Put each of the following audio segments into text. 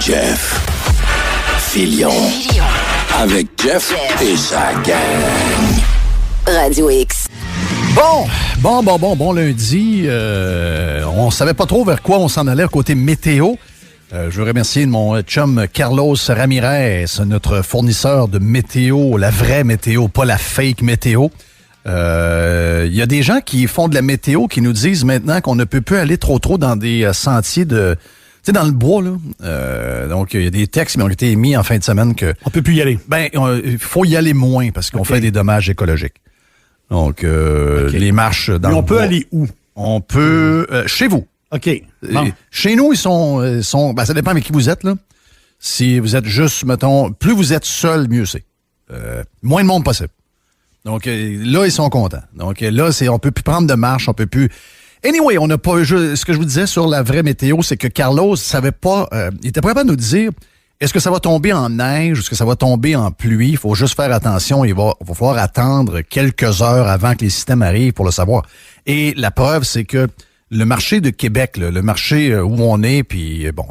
Jeff Fillion. Avec Jeff et sa gang. Radio X. Bon lundi. On savait pas trop vers quoi on s'en allait côté météo. Je veux remercier mon chum Carlos Ramirez, notre fournisseur de météo, la vraie météo, pas la fake météo. Il y a des gens qui font de la météo qui nous disent maintenant qu'on ne peut plus aller trop dans des sentiers de... Tu sais, dans le bois, là. Donc, il y a des textes qui ont été émis en fin de semaine que... On peut plus y aller. Ben, il faut y aller moins parce qu'on fait des dommages écologiques. Donc, les marches dans mais le on peut bois, aller où? On peut... chez vous. OK. Bon. Chez nous, ils sont ben, ça dépend avec qui vous êtes, là. Si vous êtes juste, mettons, plus vous êtes seul, mieux c'est. Moins de monde possible. Donc, là, ils sont contents. Donc, là, on peut plus prendre de marche, on peut plus... Anyway, on n'a pas... ce que je vous disais sur la vraie météo, c'est que Carlos savait pas... il était pas capable de nous dire, est-ce que ça va tomber en neige, est-ce que ça va tomber en pluie? Il faut juste faire attention. Il va falloir attendre quelques heures avant que les systèmes arrivent pour le savoir. Et la preuve, c'est que le marché de Québec, le marché où on est, puis bon,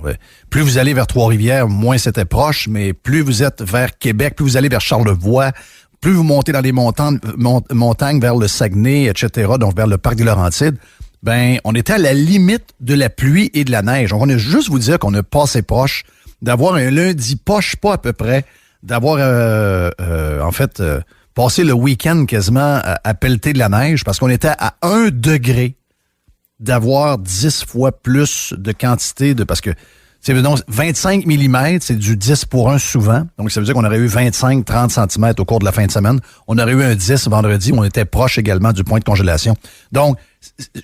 plus vous allez vers Trois-Rivières, moins c'était proche, mais plus vous êtes vers Québec, plus vous allez vers Charlevoix, plus vous montez dans les montagnes vers le Saguenay, etc., donc vers le parc des Laurentides, ben, on était à la limite de la pluie et de la neige. Donc, on a juste vous dire qu'on a passé proche d'avoir un lundi poche, pas à peu près, d'avoir, passé le week-end quasiment à pelleter de la neige parce qu'on était à 1 degré d'avoir 10 fois plus de quantité de... Parce que, donc, 25 mm, c'est du 10 pour 1 souvent. Donc, ça veut dire qu'on aurait eu 25-30 cm au cours de la fin de semaine. On aurait eu un 10 vendredi. On était proche également du point de congélation. Donc,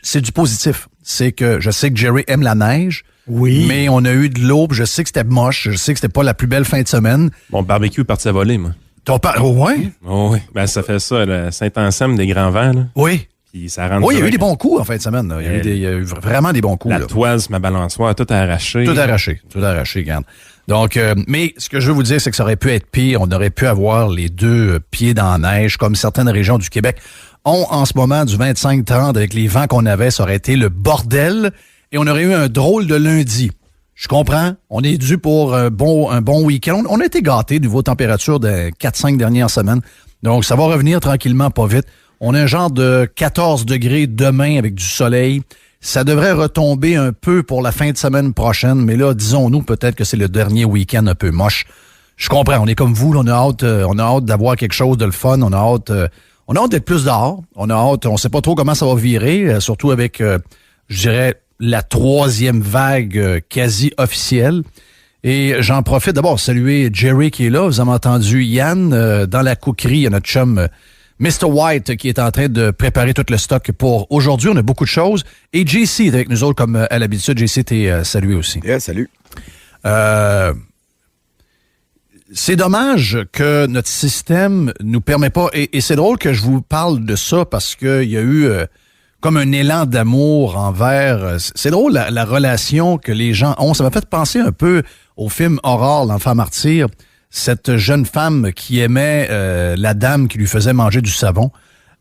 c'est du positif. C'est que je sais que Jerry aime la neige. Oui. Mais on a eu de l'eau. Je sais que c'était moche. Je sais que c'était pas la plus belle fin de semaine. Mon barbecue est parti à voler, moi. Oh, ouais? Oh, oui. Ben, ça fait ça, le Saint-Anselme des grands vents, là. Oui. Puis ça rentre. Oui, il y a eu des bons coups en fin de semaine. Là. Il y a eu vraiment des bons coups. La toise, ma balançoire, tout arraché. Tout arraché, regarde. Donc, mais ce que je veux vous dire, c'est que ça aurait pu être pire. On aurait pu avoir les deux pieds dans la neige, comme certaines régions du Québec ont en ce moment du 25-30 avec les vents qu'on avait. Ça aurait été le bordel et on aurait eu un drôle de lundi. Je comprends. On est dû pour un bon week-end. On a été gâtés du niveau température des 4-5 dernières semaines. Donc, ça va revenir tranquillement, pas vite. On a un genre de 14 degrés demain avec du soleil. Ça devrait retomber un peu pour la fin de semaine prochaine, mais là, disons-nous peut-être que c'est le dernier week-end un peu moche. Je comprends, on est comme vous, là, on a hâte d'avoir quelque chose de le fun, on a hâte d'être plus dehors, on sait pas trop comment ça va virer, surtout avec, je dirais, la 3e vague quasi officielle. Et j'en profite d'abord saluer Jerry qui est là. Vous avez entendu Yann dans la coquerie, il y a notre chum Mr. White qui est en train de préparer tout le stock pour aujourd'hui. On a beaucoup de choses. Et JC est avec nous autres comme à l'habitude. JC, t'es salué aussi. Yeah, salut. C'est dommage que notre système nous permet pas... Et c'est drôle que je vous parle de ça parce qu'il y a eu comme un élan d'amour envers... C'est drôle la relation que les gens ont. Ça m'a fait penser un peu au film Aurore, l'enfant martyr. Cette jeune femme qui aimait la dame qui lui faisait manger du savon.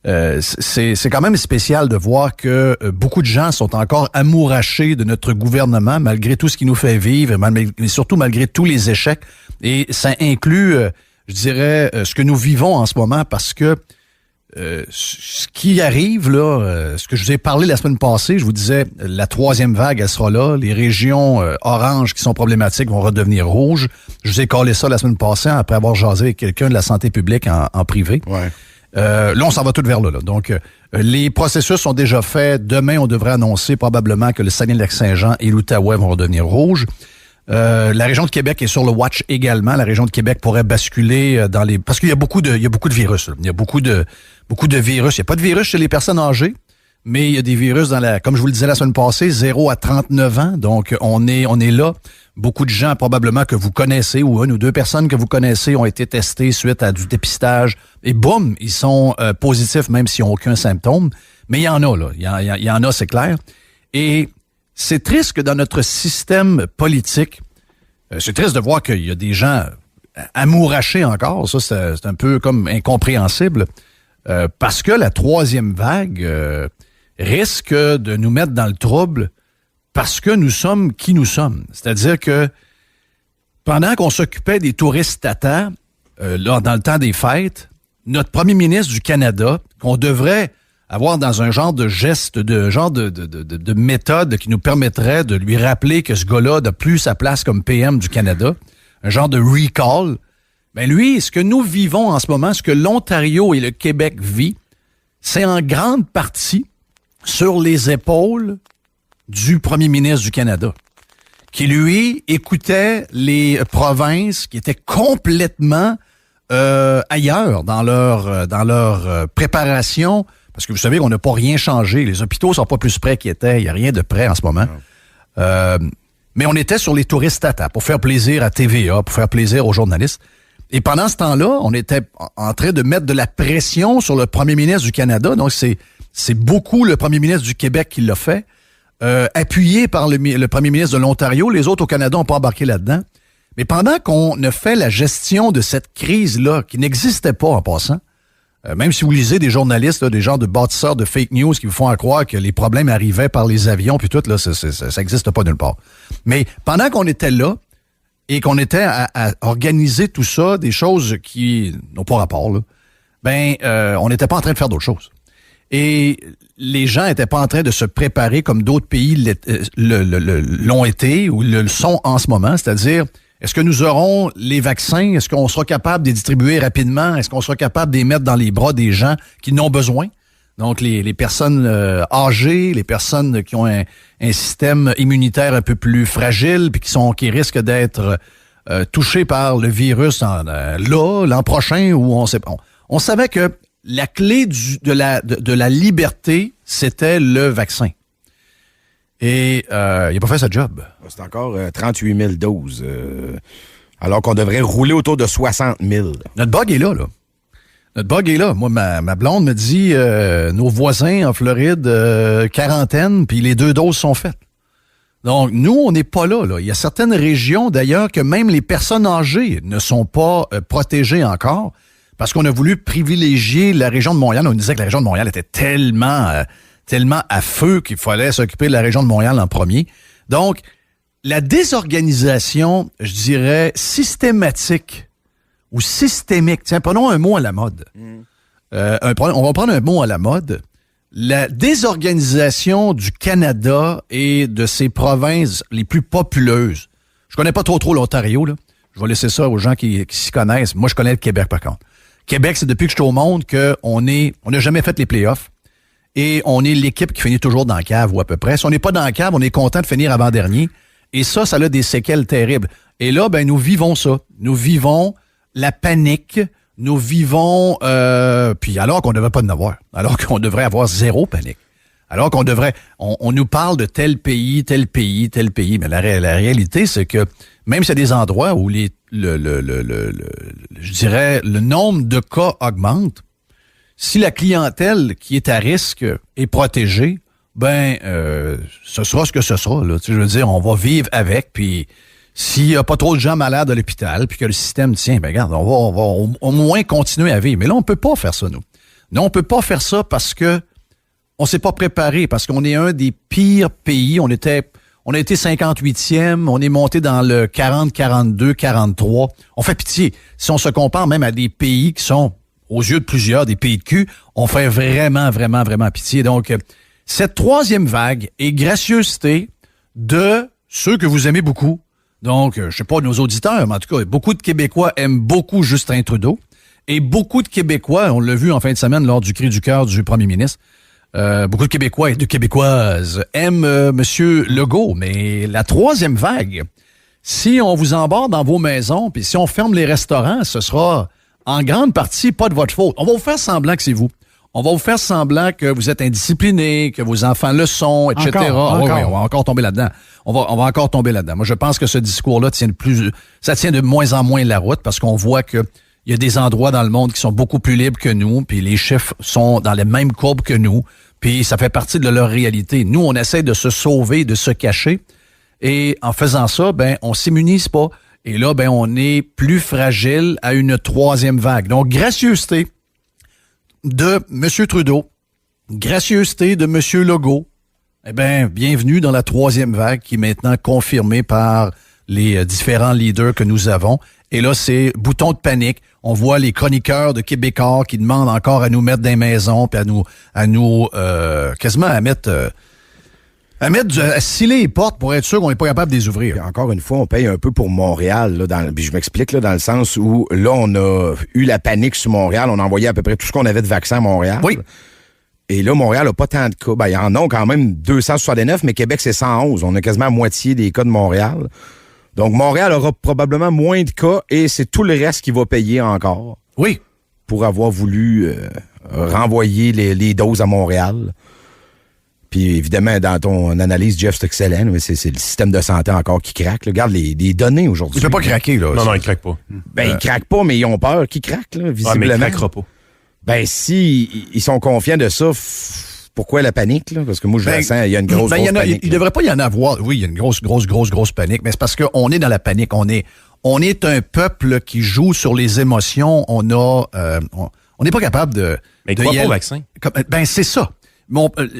C'est quand même spécial de voir que beaucoup de gens sont encore amourachés de notre gouvernement malgré tout ce qu'il nous fait vivre, mais surtout malgré tous les échecs. Et ça inclut, je dirais, ce que nous vivons en ce moment parce que ce qui arrive, là, ce que je vous ai parlé la semaine passée, je vous disais, la 3e vague, elle sera là. Les régions oranges qui sont problématiques vont redevenir rouges. Je vous ai collé ça la semaine passée après avoir jasé avec quelqu'un de la santé publique en privé. Ouais. Là, on s'en va tout vers là. Donc, les processus sont déjà faits. Demain, on devrait annoncer probablement que le Saguenay-Lac-Saint-Jean et l'Outaouais vont redevenir rouges. La région de Québec est sur le watch également. La région de Québec pourrait basculer dans les... Parce qu'il y a beaucoup de virus. Là. Il y a beaucoup de virus. Il n'y a pas de virus chez les personnes âgées, mais il y a des virus comme je vous le disais la semaine passée, 0 à 39 ans. Donc, on est là. Beaucoup de gens probablement que vous connaissez ou 1 ou 2 personnes que vous connaissez ont été testées suite à du dépistage. Et boum, ils sont positifs même s'ils n'ont aucun symptôme. Mais il y en a, là. Il y en a, c'est clair. Et c'est triste que dans notre système politique, c'est triste de voir qu'il y a des gens amourachés encore. Ça, c'est un peu comme incompréhensible. Parce que la 3e vague risque de nous mettre dans le trouble parce que nous sommes qui nous sommes. C'est-à-dire que pendant qu'on s'occupait des touristes Tata, là, dans le temps des fêtes, notre premier ministre du Canada, qu'on devrait avoir dans un genre de geste, de méthode qui nous permettrait de lui rappeler que ce gars-là n'a plus sa place comme PM du Canada, un genre de recall, ben lui, ce que nous vivons en ce moment, ce que l'Ontario et le Québec vivent, c'est en grande partie sur les épaules du premier ministre du Canada, qui, lui, écoutait les provinces qui étaient complètement ailleurs dans leur préparation, parce que vous savez qu'on n'a pas rien changé. Les hôpitaux sont pas plus prêts qu'ils étaient. Il n'y a rien de prêt en ce moment. Mais on était sur les touristes Tata pour faire plaisir à TVA, pour faire plaisir aux journalistes. Et pendant ce temps-là, on était en train de mettre de la pression sur le premier ministre du Canada. Donc, c'est beaucoup le premier ministre du Québec qui l'a fait, appuyé par le premier ministre de l'Ontario. Les autres au Canada n'ont pas embarqué là-dedans. Mais pendant qu'on a fait la gestion de cette crise-là, qui n'existait pas en passant, même si vous lisez des journalistes, là, des gens de bâtisseurs de fake news qui vous font croire que les problèmes arrivaient par les avions, puis tout, là, ça n'existe pas nulle part. Mais pendant qu'on était là, et qu'on était à organiser tout ça, des choses qui n'ont pas rapport, là, on n'était pas en train de faire d'autres choses. Et les gens n'étaient pas en train de se préparer comme d'autres pays l'ont été ou le sont en ce moment, c'est-à-dire, est-ce que nous aurons les vaccins? Est-ce qu'on sera capable de les distribuer rapidement? Est-ce qu'on sera capable de les mettre dans les bras des gens qui n'ont besoin? Donc, les personnes âgées, les personnes qui ont un système immunitaire un peu plus fragile puis qui risquent d'être touchées par le virus l'an prochain ou on sait pas. On savait que la clé de la liberté, c'était le vaccin. Et il n'a pas fait sa job. C'est encore 38 000 doses, alors qu'on devrait rouler autour de 60 000. Notre bug est là. Notre bug est là. Moi, ma blonde me dit, nos voisins en Floride, quarantaine, puis les 2 doses sont faites. Donc, nous, on n'est pas là. Il y a certaines régions, d'ailleurs, que même les personnes âgées ne sont pas protégées encore, parce qu'on a voulu privilégier la région de Montréal. On disait que la région de Montréal était tellement à feu qu'il fallait s'occuper de la région de Montréal en premier. Donc, la désorganisation, je dirais, systématique ou systémique, tiens, prenons un mot à la mode. On va prendre un mot à la mode. La désorganisation du Canada et de ses provinces les plus populeuses. Je connais pas trop l'Ontario, là. Je vais laisser ça aux gens qui s'y connaissent. Moi, je connais le Québec, par contre. Québec, c'est depuis que je suis au monde qu'on n'a jamais fait les playoffs. Et on est l'équipe qui finit toujours dans la cave, ou à peu près. Si on n'est pas dans la cave, on est content de finir avant-dernier. Et ça a des séquelles terribles. Et là, nous vivons ça. Nous vivons la panique. Nous vivons... puis alors qu'on ne devrait pas en avoir. Alors qu'on devrait avoir zéro panique. Alors qu'on devrait... On nous parle de tel pays. Mais la réalité, c'est que même s'il y a des endroits où je dirais, le nombre de cas augmente, si la clientèle qui est à risque est protégée, ce sera ce que ce sera. Là. Je veux dire, on va vivre avec, puis s'il n'y a pas trop de gens malades à l'hôpital, puis que le système tient, regarde, on va au moins continuer à vivre. Mais là, on peut pas faire ça, nous. Non, on peut pas faire ça parce que on s'est pas préparé, parce qu'on est un des pires pays. On a été 58e, on est monté dans le 40, 42, 43. On fait pitié. Si on se compare même à des pays qui sont, aux yeux de plusieurs, des pays de cul, on fait vraiment, vraiment, vraiment pitié. Donc, cette troisième vague est gracieuseté de ceux que vous aimez beaucoup. Donc, je sais pas nos auditeurs, mais en tout cas, beaucoup de Québécois aiment beaucoup Justin Trudeau. Et beaucoup de Québécois, on l'a vu en fin de semaine lors du cri du cœur du premier ministre, beaucoup de Québécois et de Québécoises aiment M. Legault. Mais la troisième vague, si on vous embarque dans vos maisons, puis si on ferme les restaurants, ce sera en grande partie pas de votre faute. On va vous faire semblant que c'est vous. On va vous faire semblant que vous êtes indiscipliné, que vos enfants le sont, etc. Encore. Oui, on va encore tomber là-dedans. On va encore tomber là-dedans. Moi, je pense que ce discours-là tient de moins en moins la route parce qu'on voit que il y a des endroits dans le monde qui sont beaucoup plus libres que nous, puis les chiffres sont dans les mêmes courbes que nous, puis ça fait partie de leur réalité. Nous, on essaie de se sauver, de se cacher, et en faisant ça, on s'immunise pas. Et là, on est plus fragile à une troisième vague. Donc, gracieuseté de M. Trudeau, gracieuseté de M. Legault, bienvenue dans la troisième vague qui est maintenant confirmée par les différents leaders que nous avons. Et là, c'est bouton de panique. On voit les chroniqueurs de Québécois qui demandent encore à nous mettre dans les maisons, puis à nous quasiment à sceller les portes pour être sûr qu'on n'est pas capable de les ouvrir. Puis encore une fois, on paye un peu pour Montréal. Là, puis je m'explique là, dans le sens où là, on a eu la panique sur Montréal. On a envoyé à peu près tout ce qu'on avait de vaccins à Montréal. Oui. Et là, Montréal n'a pas tant de cas. Ben, il y en a quand même 269, mais Québec, c'est 111. On a quasiment la moitié des cas de Montréal. Donc, Montréal aura probablement moins de cas et c'est tout le reste qui va payer encore. Oui. Pour avoir voulu renvoyer les doses à Montréal. Puis évidemment, dans ton analyse, Jeff, c'est excellent, mais c'est le système de santé encore qui craque. Là. Regarde les données aujourd'hui. Il ne peut pas craquer, là. Non, il craque pas. Ben, il craque pas, mais ils ont peur qu'il craque, là, visiblement. Ah, mais il craquera pas. Ben, si ils sont confiants de ça, pourquoi la panique, là? Parce que moi, je le sens, il y a une grosse panique. Il ne devrait pas y en avoir. Oui, il y a une grosse panique, mais c'est parce qu'on est dans la panique. On est un peuple qui joue sur les émotions. On n'est pas capable de... Mais crois pas au vaccin. Ben, c'est ça.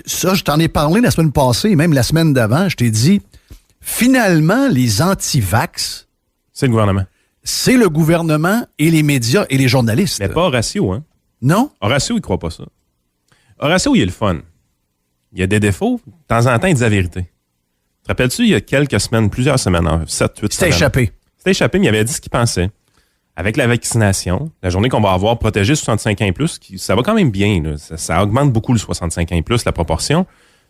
Ça, je t'en ai parlé la semaine passée, même la semaine d'avant. Je t'ai dit, finalement, les anti-vax... C'est le gouvernement. C'est le gouvernement et les médias et les journalistes. Mais pas Horacio, hein? Non? Horacio, il croit pas ça. Horacio, il est le fun. Il y a des défauts. De temps en temps, il dit la vérité. Te rappelles-tu, il y a quelques semaines, plusieurs semaines, 7, 8 semaines. C'était échappé, mais il avait dit ce qu'il pensait. Avec la vaccination, la journée qu'on va avoir protégé 65 ans et plus, ça va quand même bien. Là. Ça augmente beaucoup le 65 ans et plus, la proportion.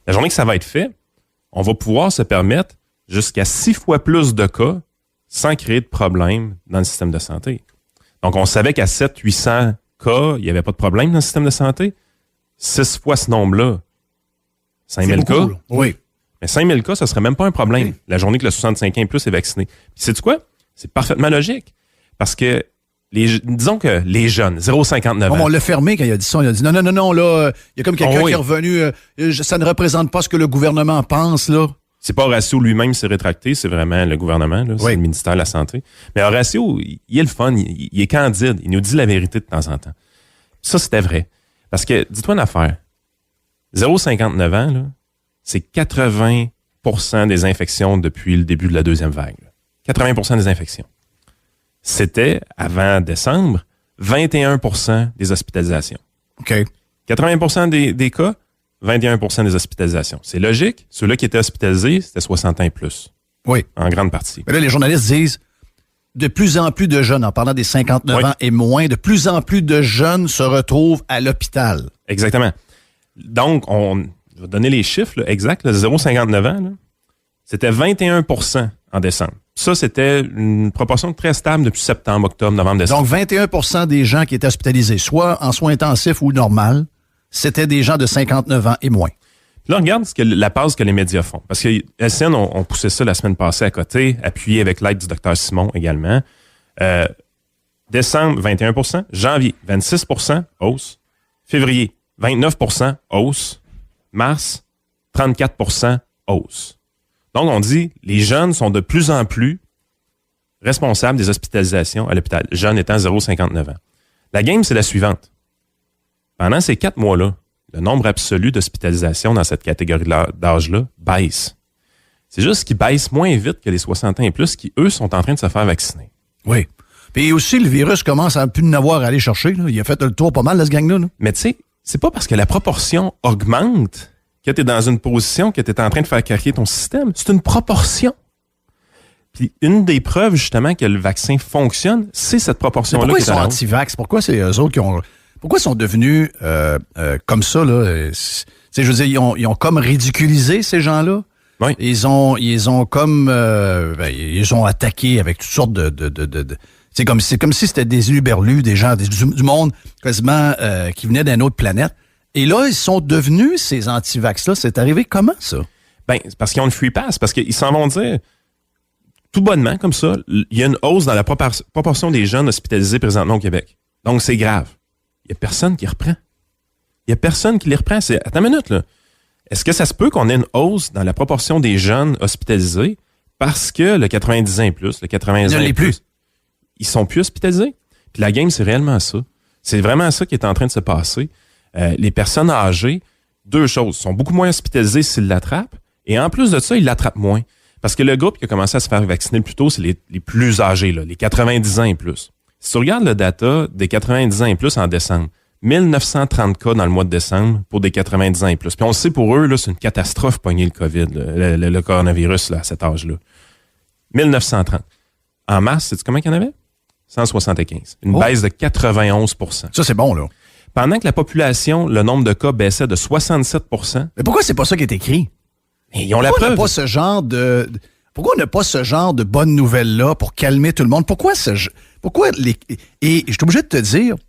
La journée que ça va être fait, on va pouvoir se permettre jusqu'à 6 fois plus de cas sans créer de problème dans le système de santé. Donc, on savait qu'à 700-800 cas, il n'y avait pas de problème dans le système de santé. 6 fois ce nombre-là, 5000 cas. Là. Oui. Mais 5000 cas, ça serait même pas un problème. Oui. La journée que le 65 ans et plus est vacciné. Puis sais-tu quoi? C'est parfaitement logique. Parce que, disons que les jeunes, 0,59 ans. On l'a fermé quand il a dit ça. Il a dit non, là, il y a comme quelqu'un qui est revenu. Ça ne représente pas ce que le gouvernement pense, là. C'est pas Horacio lui-même s'est rétracté, c'est vraiment le gouvernement, là, c'est le ministère de la Santé. Mais Horacio, il est le fun, il est candide, il nous dit la vérité de temps en temps. Ça, c'était vrai. Parce que, dis-toi une affaire, 0,59 ans, là, c'est 80% des infections depuis le début de la deuxième vague. Là. 80% des infections. C'était, avant décembre, 21% des hospitalisations. OK. 80% des cas, 21% des hospitalisations. C'est logique. Ceux-là qui étaient hospitalisés, c'était 60 ans et plus. Oui. En grande partie. Mais là, les journalistes disent, de plus en plus de jeunes, en parlant des 59 ans et moins, de plus en plus de jeunes se retrouvent à l'hôpital. Exactement. Donc, je vais donner les chiffres là, exacts. 0,59 ans, là, c'était 21% en décembre. Ça, c'était une proportion très stable depuis septembre, octobre, novembre, décembre. Donc, 21% des gens qui étaient hospitalisés, soit en soins intensifs ou normal, c'était des gens de 59 ans et moins. Là, regarde la passe que les médias font. Parce que LCN ont poussé ça la semaine passée à côté, appuyé avec l'aide du Dr Simon également. Décembre, 21%. Janvier, 26%, hausse. Février, 29%, hausse. Mars, 34%, hausse. Donc, on dit, les jeunes sont de plus en plus responsables des hospitalisations à l'hôpital. Jeunes étant 0,59 ans. La game, c'est la suivante. Pendant ces 4 mois-là, le nombre absolu d'hospitalisations dans cette catégorie d'âge-là baisse. C'est juste qu'il baisse moins vite que les 60 ans et plus qui, eux, sont en train de se faire vacciner. Oui. Puis aussi, le virus commence à plus n'avoir à aller chercher. Là. Il a fait le tour pas mal de ce gang-là. Là. Mais tu sais, c'est pas parce que la proportion augmente que tu es dans une position que tu es en train de faire craquer ton système. C'est une proportion. Puis une des preuves, justement, que le vaccin fonctionne, c'est cette proportion-là. Pourquoi ils sont anti-vax? Pourquoi c'est eux autres qui ont... Pourquoi ils sont devenus comme ça, là? Je veux dire, ils ont comme ridiculisé ces gens-là. Oui. Ils ont comme... ils ont attaqué avec toutes sortes de c'est comme si c'était des hurluberlus, des gens du monde quasiment qui venaient d'une autre planète. Et là, ils sont devenus ces anti-vax-là. C'est arrivé comment, ça? Ben, c'est parce qu'ils ont une free pass. Parce qu'ils s'en vont dire, tout bonnement, comme ça, il y a une hausse dans la proportion des jeunes hospitalisés présentement au Québec. Donc, c'est grave. Il n'y a personne qui reprend. Il n'y a personne qui les reprend. Attends une minute, là. Est-ce que ça se peut qu'on ait une hausse dans la proportion des jeunes hospitalisés parce que le 90 ans et plus, le 80 ans et plus, ils sont plus hospitalisés? Puis la game, c'est réellement ça. C'est vraiment ça qui est en train de se passer. Les personnes âgées, 2 choses, sont beaucoup moins hospitalisées s'ils l'attrapent, et en plus de ça, ils l'attrapent moins. Parce que le groupe qui a commencé à se faire vacciner le plus tôt, c'est les plus âgés, là, les 90 ans et plus. Si tu regardes le data des 90 ans et plus en décembre, 1930 cas dans le mois de décembre pour des 90 ans et plus. Puis on le sait, pour eux, là, c'est une catastrophe pogner le COVID, le coronavirus là, à cet âge-là. 1930. En mars, sais-tu combien qu'il y en avait? 175. Une baisse de 91 %. Ça, c'est bon, là. Pendant que la population, le nombre de cas baissait de 67 %. Mais pourquoi c'est pas ça qui est écrit? Et ils ont la Pourquoi on preuve. n'a pas ce genre de... Pourquoi on n'a pas ce genre de bonnes nouvelles-là pour calmer tout le monde? Pourquoi les... Et je suis obligé de te dire, tu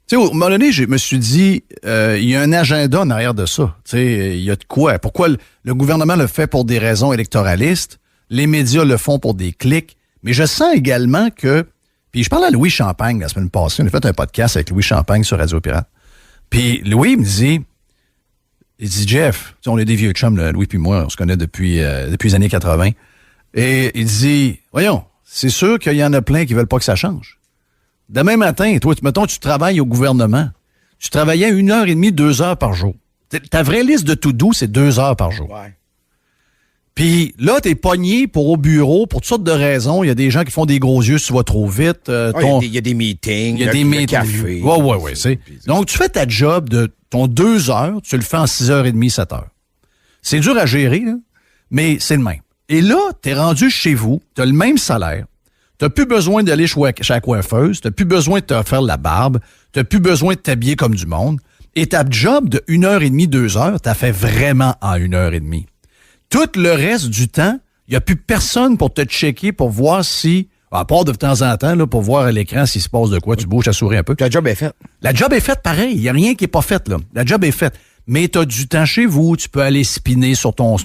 sais, au moment donné, je me suis dit, il y a un agenda en arrière de ça. Tu sais, il y a de quoi? Pourquoi le gouvernement le fait pour des raisons électoralistes? Les médias le font pour des clics. Mais je sens également que... Puis je parlais à Louis Champagne la semaine passée. On a fait un podcast avec Louis Champagne sur Radio Pirate. Puis Louis me dit... Il dit, Jeff, on est des vieux chums, là, Louis puis moi, on se connaît depuis les années 80. Et il dit, voyons, c'est sûr qu'il y en a plein qui veulent pas que ça change. Demain matin, toi, mettons, tu travailles au gouvernement. Tu travaillais 1h30, 2 heures par jour. Ta vraie liste de to-do, c'est 2 heures par jour. Ouais. Puis là, t'es pogné pour au bureau pour toutes sortes de raisons. Il y a des gens qui font des gros yeux si tu vas trop vite. Il y a des meetings, il y a des le meetings. café. Ouais. Donc, tu fais ta job de ton 2 heures, tu le fais en 6h30, 7 heures. C'est dur à gérer, là, mais c'est le même. Et là, t'es rendu chez vous, t'as le même salaire, t'as plus besoin d'aller chez la coiffeuse, t'as plus besoin de te faire la barbe, t'as plus besoin de t'habiller comme du monde, et ta job de 1h30, 2 heures, t'as fait vraiment en 1h30. Tout le reste du temps, il n'y a plus personne pour te checker, pour voir si, à part de temps en temps, là, pour voir à l'écran s'il se passe de quoi, tu bouges ta souris un peu. La job est faite. La job est faite pareil, il n'y a rien qui n'est pas fait, là. La job est faite. Mais tu as du temps chez vous, tu peux aller spinner sur ton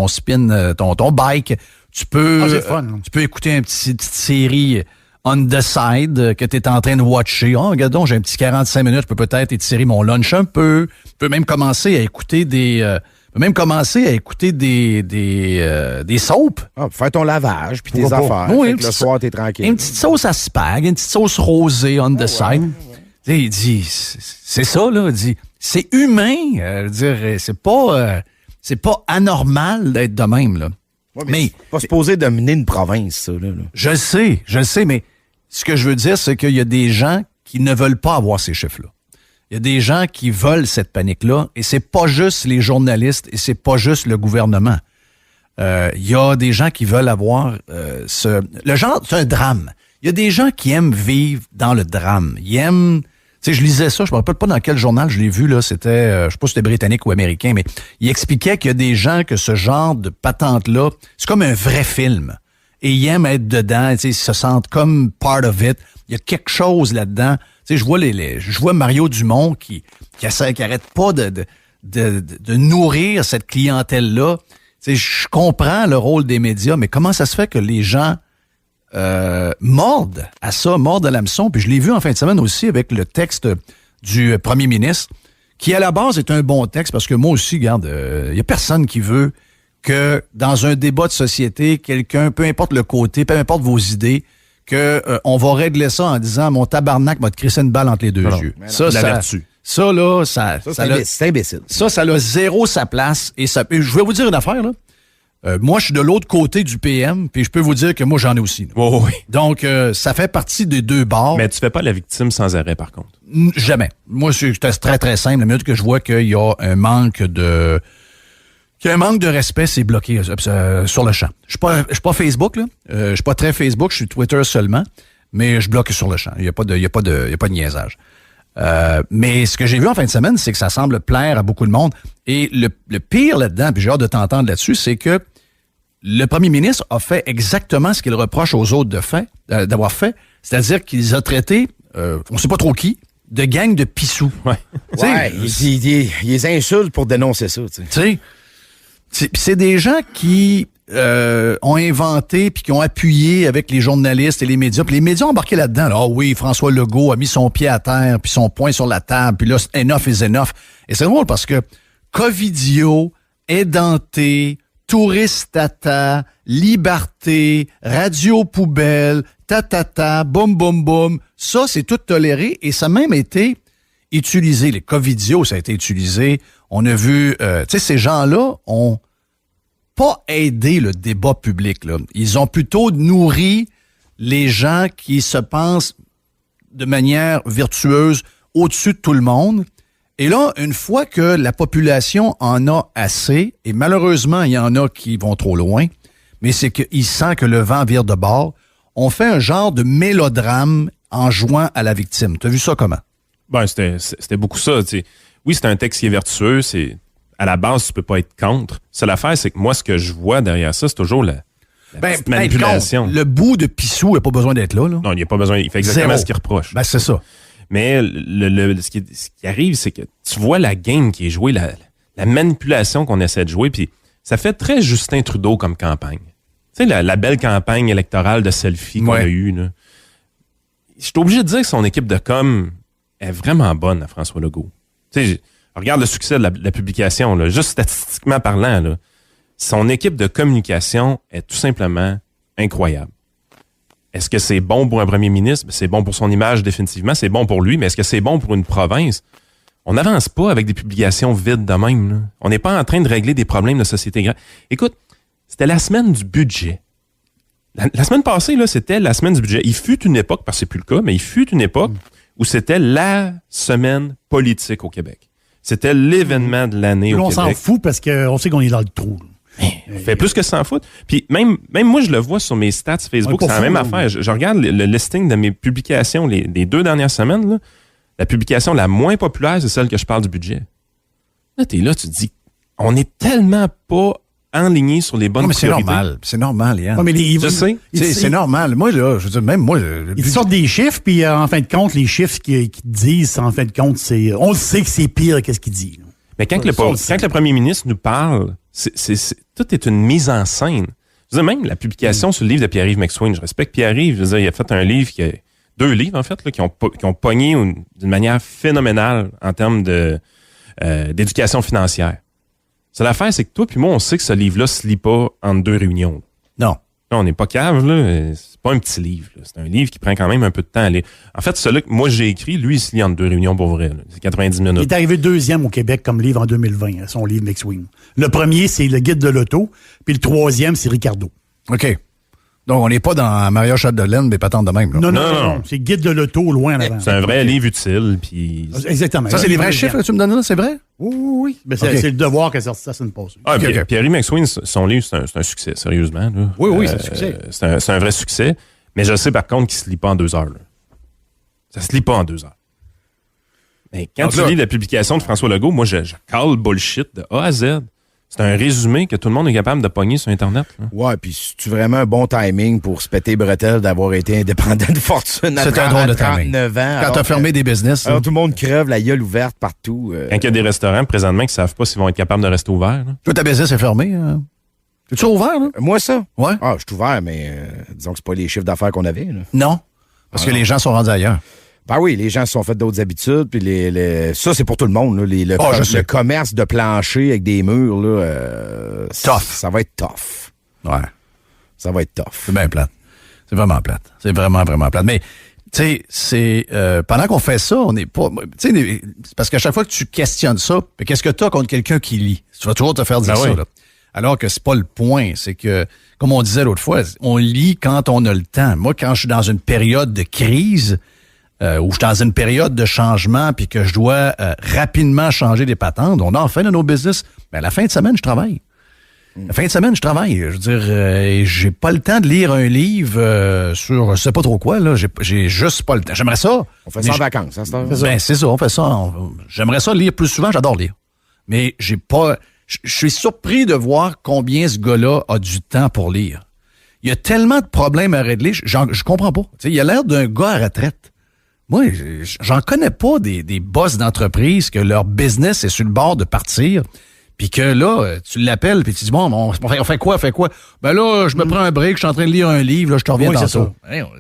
spin, ton bike. Tu peux, c'est fun. Tu peux écouter une petite série on the side que tu es en train de watcher. Oh, regarde donc, j'ai un petit 45 minutes, je peux peut-être étirer mon lunch un peu. Je peux même commencer à écouter des soaps. Ah, faire ton lavage, puis tes Pourquoi pas? affaires. Oui, Fait que le soir, t'es tranquille. Une petite sauce à spag, une petite sauce rosée on the side. Tu sais, il dit, c'est ça, là. Il dit, c'est humain. C'est pas anormal d'être de même, là. Ouais, mais c'est pas supposé dominer une province, ça, là. Je le sais, mais ce que je veux dire, c'est qu'il y a des gens qui ne veulent pas avoir ces chiffres-là. Il y a des gens qui veulent cette panique-là, et c'est pas juste les journalistes, et c'est pas juste le gouvernement. Il y a des gens qui veulent avoir le genre, c'est un drame. Il y a des gens qui aiment vivre dans le drame. Ils aiment... Tu sais, je lisais ça, je me rappelle pas dans quel journal je l'ai vu, là, c'était, je sais pas si c'était britannique ou américain, mais il expliquait qu'il y a des gens que ce genre de patente-là, c'est comme un vrai film. Et ils aiment être dedans, tu sais, ils se sentent comme part of it. Il y a quelque chose là-dedans. Tu sais, je vois Mario Dumont qui arrête pas de nourrir cette clientèle-là. Tu sais, je comprends le rôle des médias, mais comment ça se fait que les gens mordent à l'hameçon? Puis je l'ai vu en fin de semaine aussi avec le texte du premier ministre, qui à la base est un bon texte, parce que moi aussi, regarde, il y a personne qui veut que dans un débat de société, quelqu'un, peu importe le côté, peu importe vos idées, on va régler ça en disant mon tabarnak va te crisser une balle entre les deux yeux. Ça, c'est imbécile. Ça a zéro sa place. Et je vais vous dire une affaire, là. Moi, je suis de l'autre côté du PM, puis je peux vous dire que moi, j'en ai aussi. Oui. Donc, ça fait partie des deux bords. Mais tu fais pas la victime sans arrêt, par contre. Jamais. Moi, c'est très, très simple. La minute que je vois qu'il y a un manque de respect, c'est bloqué sur le champ. Je suis pas Facebook, là. Je suis pas très Facebook, je suis Twitter seulement, mais je bloque sur le champ. Il y a pas de niaisage. Mais ce que j'ai vu en fin de semaine, c'est que ça semble plaire à beaucoup de monde. Et le pire là-dedans, puis j'ai hâte de t'entendre là-dessus, c'est que le premier ministre a fait exactement ce qu'il reproche aux autres d'avoir fait, c'est-à-dire qu'il les a traités, on sait pas trop qui, de gang de pissous. Ouais. Il les insulte pour dénoncer ça, tu sais. C'est des gens qui ont inventé puis qui ont appuyé avec les journalistes et les médias. Puis les médias ont embarqué là-dedans. Ah oui, François Legault a mis son pied à terre puis son poing sur la table. Puis là, enough is enough. Et c'est drôle parce que Covidio, Édenté, Touriste Tata, Liberté, Radio Poubelle, tatata, boum, boum, boum. Ça, c'est tout toléré et ça a même été utilisé. Les Covidio, ça a été utilisé. On a vu, tu sais, ces gens-là ont pas aidé le débat public, là. Ils ont plutôt nourri les gens qui se pensent de manière vertueuse au-dessus de tout le monde. Et là, une fois que la population en a assez, et malheureusement, il y en a qui vont trop loin, mais c'est qu'ils sentent que le vent vire de bord, on fait un genre de mélodrame en jouant à la victime. T'as vu ça comment? Ben, c'était beaucoup ça. T'sais. Oui, c'est un texte qui est vertueux. À la base, tu peux pas être contre. C'est l'affaire, c'est que moi, ce que je vois derrière ça, c'est toujours la petite manipulation. Le bout de Pissou, il n'a pas besoin d'être là. Non, il n'y a pas besoin. Il fait exactement ce qu'il reproche. Ben, c'est ça. Mais ce qui arrive, c'est que tu vois la game qui est jouée, la manipulation qu'on essaie de jouer, puis ça fait très Justin Trudeau comme campagne. Tu sais, la belle campagne électorale de selfie qu'on a eue. Là. Je suis obligé de dire que son équipe de com est vraiment bonne à François Legault. Tu sais, regarde le succès de la publication, là, juste statistiquement parlant. Là, son équipe de communication est tout simplement incroyable. Est-ce que c'est bon pour un premier ministre? C'est bon pour son image, définitivement. C'est bon pour lui, mais est-ce que c'est bon pour une province? On n'avance pas avec des publications vides de même. Là. On n'est pas en train de régler des problèmes de société. Écoute, c'était la semaine du budget. La semaine passée, là, c'était la semaine du budget. Il fut une époque, parce que c'est plus le cas, mais il fut une époque où c'était la semaine politique au Québec. C'était l'événement de l'année au Québec. On s'en fout parce qu'on sait qu'on est dans le trou. Il fait plus que s'en foutre. Puis même moi, je le vois sur mes stats Facebook, c'est la même affaire. Je regarde le listing de mes publications les 2 dernières semaines. Là. La publication la moins populaire, c'est celle que je parle du budget. Là, t'es là, tu te dis, on est tellement pas enligné sur les bonnes priorités. C'est normal, Yann. Ouais, mais je sais. C'est normal. Moi, là, je veux dire, même moi... Ils sortent des chiffres, puis en fin de compte, les chiffres qu'ils disent, en fin de compte, on le sait que c'est pire que ce qu'ils disent. Mais quand le premier ministre nous parle, tout est une mise en scène. Je veux dire, même la publication sur le livre de Pierre-Yves McSween, je respecte Pierre-Yves, je veux dire, il a fait un livre, 2 livres, en fait, là, qui ont pogné d'une manière phénoménale en termes d'éducation financière. C'est l'affaire, c'est que toi puis moi, on sait que ce livre-là se lit pas entre 2 réunions. Non. Non, on n'est pas cave, là. C'est pas un petit livre. Là. C'est un livre qui prend quand même un peu de temps à lire. En fait, celui que moi j'ai écrit, lui, il se lit entre 2 réunions pour vrai. Là. C'est 90 minutes. Il est arrivé 2e au Québec comme livre en 2020, son livre McSween. Le premier, c'est Le Guide de l'auto, puis le 3e, c'est Ricardo. OK. Donc, on n'est pas dans Maria Chapdelaine, mais pas tant de même. Là. Non. C'est Guide de l'auto, loin en avant. C'est un vrai livre utile. Puis... Exactement. Ça, c'est les vrais chiffres que tu me donnes là, c'est vrai? Oui. Mais c'est le devoir que ça ne passe. Ah, Pierre-Yves McSween, son livre, c'est un succès, sérieusement. Là. Oui, c'est un succès. C'est un vrai succès. Mais je sais, par contre, qu'il ne se lit pas en 2 heures. Là. Ça se lit pas en 2 heures. Mais quand tu lis la publication de François Legault, moi, je cale bullshit de A à Z. C'est un résumé que tout le monde est capable de pogner sur Internet. Là. Ouais, puis c'est vraiment un bon timing pour se péter bretelles d'avoir été indépendant de fortune à 39 ans. Quand t'as fermé des business. Alors, tout le monde crève, la gueule ouverte partout. Quand il y a des restaurants, présentement, qui ne savent pas s'ils vont être capables de rester ouverts. Là. Toi, ta business est fermée. Es-tu ouvert, là? Moi, ça? Ouais. Ah, je suis ouvert, mais disons que c'est pas les chiffres d'affaires qu'on avait. Là. Non. Parce que les gens sont rendus ailleurs. Ben oui, les gens se sont fait d'autres habitudes, puis ça, c'est pour tout le monde. Là, le commerce de plancher avec des murs, là, ça va être tough. Ouais. Ça va être tough. C'est bien plate. C'est vraiment plate. C'est vraiment, vraiment plate. Mais, tu sais, c'est pendant qu'on fait ça, on n'est pas... Tu sais, parce qu'à chaque fois que tu questionnes ça, qu'est-ce que tu as contre quelqu'un qui lit? Tu vas toujours te faire dire ça, là. Alors que c'est pas le point. C'est que, comme on disait l'autre fois, on lit quand on a le temps. Moi, quand je suis dans une période de crise... où je suis dans une période de changement puis que je dois rapidement changer des patentes, on en fait de nos business. Mais à la fin de semaine, je travaille. La fin de semaine, je travaille. Je veux dire, j'ai pas le temps de lire un livre sur je sais pas trop quoi. Là, j'ai juste pas le temps. J'aimerais ça. On fait ça en vacances, hein, c'est ça, on fait ça. J'aimerais ça lire plus souvent, j'adore lire. Mais j'ai pas... Je suis surpris de voir combien ce gars-là a du temps pour lire. Il y a tellement de problèmes à régler, je comprends pas. Tu sais, il a l'air d'un gars à retraite. Moi, j'en connais pas des boss d'entreprise que leur business est sur le bord de partir, puis que là, tu l'appelles, puis tu dis, bon, on fait quoi? Ben là, je me prends un break, je suis en train de lire un livre, là, je te reviens tantôt.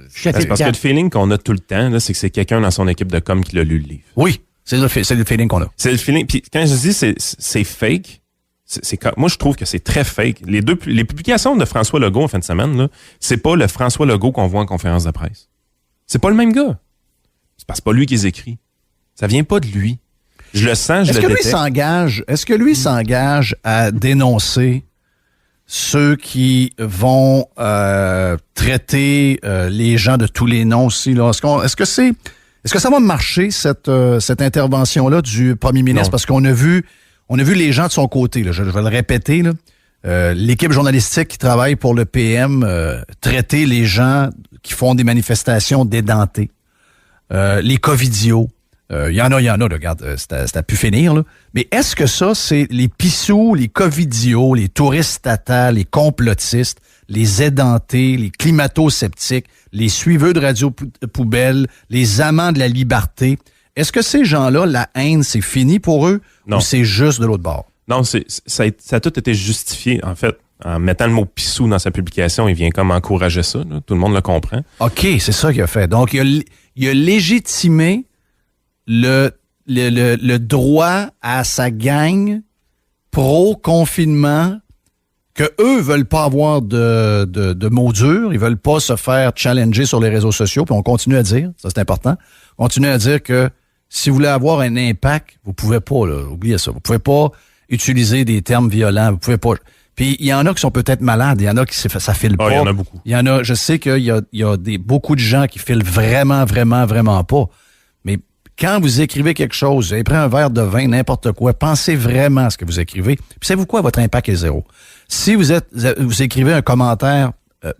C'est parce que le feeling qu'on a tout le temps, là, c'est que c'est quelqu'un dans son équipe de com qui l'a lu le livre. Oui, c'est le feeling qu'on a. C'est le feeling, puis quand je dis c'est fake, moi, je trouve que c'est très fake. Les publications de François Legault en fin de semaine, là, c'est pas le François Legault qu'on voit en conférence de presse. C'est pas le même gars. C'est parce que c'est pas lui qui les écrit. Ça vient pas de lui. Je le sens, je le détecte. Est-ce que lui s'engage à dénoncer ceux qui vont traiter les gens de tous les noms aussi. Là. Est-ce que ça va marcher, cette intervention-là du premier ministre? Non. Parce qu'on a vu les gens de son côté. Là. Je vais le répéter. Là. L'équipe journalistique qui travaille pour le PM traiter les gens qui font des manifestations d'édentés. Les covidios. Il y en a, là, regarde, c'est à pu finir, là. Mais est-ce que ça, c'est les pissous, les covidios, les touristes tata, les complotistes, les édentés, les climato-sceptiques, les suiveux de radio-poubelle, les amants de la liberté? Est-ce que ces gens-là, la haine, c'est fini pour eux? Non. Ou c'est juste de l'autre bord? Non, ça a tout été justifié, en fait. En mettant le mot pissou dans sa publication, il vient comme encourager ça. Là. Tout le monde le comprend. OK, c'est ça qu'il a fait. Donc, il a légitimé le droit à sa gang pro-confinement que eux veulent pas avoir de mots durs, ils veulent pas se faire challenger sur les réseaux sociaux, puis on continue à dire, ça c'est important, on continue à dire que si vous voulez avoir un impact, vous pouvez pas, là, oubliez ça, vous pouvez pas utiliser des termes violents, vous pouvez pas... Puis il y en a qui sont peut-être malades, il y en a qui ça file pas. Il y en a beaucoup. Il y en a, je sais qu'il y a beaucoup de gens qui filent vraiment, vraiment, vraiment pas. Mais quand vous écrivez quelque chose, vous avez pris un verre de vin, n'importe quoi, pensez vraiment à ce que vous écrivez. Puis savez-vous quoi? Votre impact est zéro. Si vous écrivez un commentaire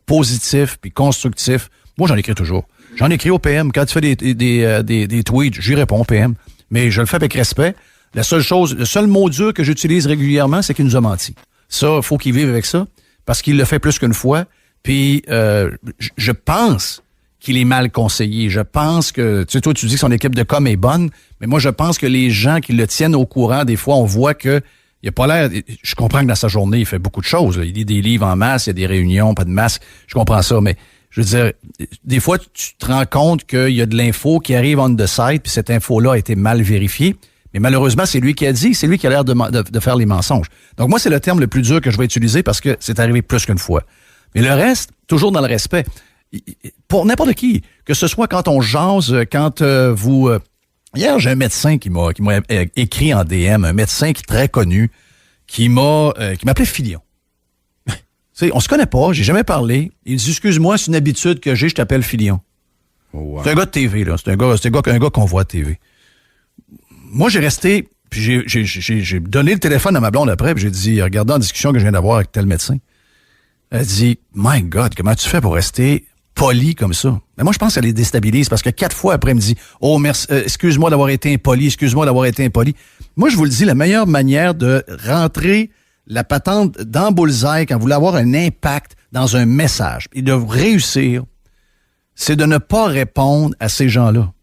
positif puis constructif, moi j'en écris toujours. J'en écris au PM. Quand tu fais des tweets, j'y réponds au PM. Mais je le fais avec respect. Le seul mot dur que j'utilise régulièrement, c'est qu'il nous a menti. Ça, il faut qu'il vive avec ça, parce qu'il le fait plus qu'une fois. Puis, je pense qu'il est mal conseillé. Je pense que, tu sais, toi, tu dis que son équipe de com est bonne, mais moi, je pense que les gens qui le tiennent au courant, des fois, on voit que il a pas l'air... Je comprends que dans sa journée, il fait beaucoup de choses. Là. Il lit des livres en masse, il y a des réunions, pas de masque. Je comprends ça, mais je veux dire, des fois, tu te rends compte qu'il y a de l'info qui arrive on the side, puis cette info-là a été mal vérifiée. Mais malheureusement, c'est lui qui a dit, c'est lui qui a l'air de faire les mensonges. Donc moi, c'est le terme le plus dur que je vais utiliser parce que c'est arrivé plus qu'une fois. Mais le reste, toujours dans le respect. Pour n'importe qui, que ce soit quand on jase, quand vous... Hier, j'ai un médecin qui m'a écrit en DM, un médecin qui est très connu, qui m'appelait Filion. Tu sais, on se connaît pas, j'ai jamais parlé. Il dit, excuse-moi, c'est une habitude que j'ai, je t'appelle Filion. Wow. C'est un gars de TV, là. C'est un gars qu'on voit à TV. Moi, j'ai resté, puis j'ai donné le téléphone à ma blonde après, puis j'ai dit, regardez en discussion que je viens d'avoir avec tel médecin. Elle dit, my God, comment tu fais pour rester poli comme ça? Mais moi, je pense qu'elle les déstabilise, parce que 4 fois après, elle me dit, oh, merci, excuse-moi d'avoir été impoli, Moi, je vous le dis, la meilleure manière de rentrer la patente dans bullseye quand vous voulez avoir un impact dans un message et de réussir, c'est de ne pas répondre à ces gens-là.